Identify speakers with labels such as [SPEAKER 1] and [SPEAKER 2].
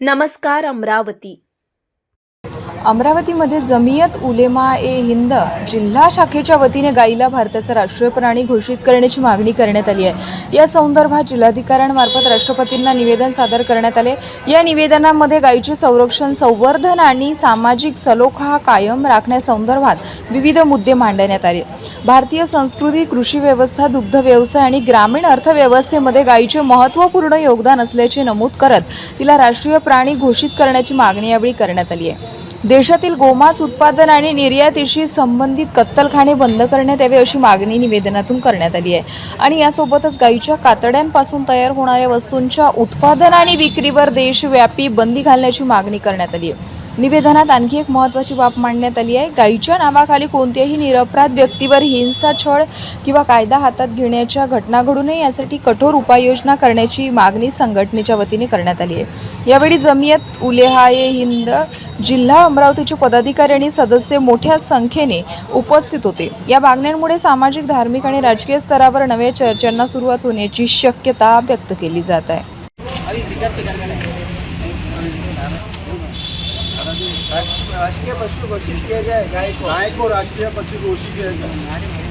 [SPEAKER 1] नमस्कार अमरावती।
[SPEAKER 2] अमरावतीमध्ये जमियत उलेमा ए हिंद जिल्हा शाखेच्या वतीने गायीला भारताचा राष्ट्रीय प्राणी घोषित करण्याची मागणी करण्यात आली आहे। या संदर्भात जिल्हाधिकाऱ्यांमार्फत राष्ट्रपतींना निवेदन सादर करण्यात आले। या निवेदनामध्ये गायीचे संरक्षण, संवर्धन आणि सामाजिक सलोखा कायम राखण्यासंदर्भात विविध मुद्दे मांडण्यात आले। भारतीय संस्कृती, कृषी व्यवस्था, दुग्ध व्यवसाय आणि ग्रामीण अर्थव्यवस्थेमध्ये गायीचे महत्त्वपूर्ण योगदान असल्याचे नमूद करत तिला राष्ट्रीय प्राणी घोषित करण्याची मागणी यावेळी करण्यात आली आहे। देशातील गोमांस उत्पादन आणि निर्यातीशी संबंधित कत्तलखाने बंद करण्यात यावे अशी मागणी निवेदनातून करण्यात आली आहे आणि यासोबतच गायीच्या कातड्यांपासून तयार होणाऱ्या वस्तूंच्या उत्पादन आणि विक्रीवर देशव्यापी बंदी घालण्याची मागणी करण्यात आली आहे। निवेदनात आणखी एक महत्त्वाची बाब मांडण्यात आली आहे। गायीच्या नावाखाली कोणत्याही निरपराध व्यक्तीवर हिंसा, छळ किंवा कायदा हातात घेण्याच्या घटना घडू नये यासाठी कठोर उपाययोजना करण्याची मागणी संघटनेच्या वतीने करण्यात आली आहे। यावेळी जमियत उलेमा ए हिंद जिल्हा अमरावतीचे पदाधिकारी आणि सदस्य मोठ्या संख्येने उपस्थित होते। या मागण्यांमुळे सामाजिक, धार्मिक आणि राजकीय स्तरावर नव्या चर्चांना सुरुवात होण्याची शक्यता व्यक्त केली जात आहे।
[SPEAKER 3] राष्ट्रीय पशु घोषित किया जाए, गाय को राष्ट्रीय पशु घोषित किया जाए।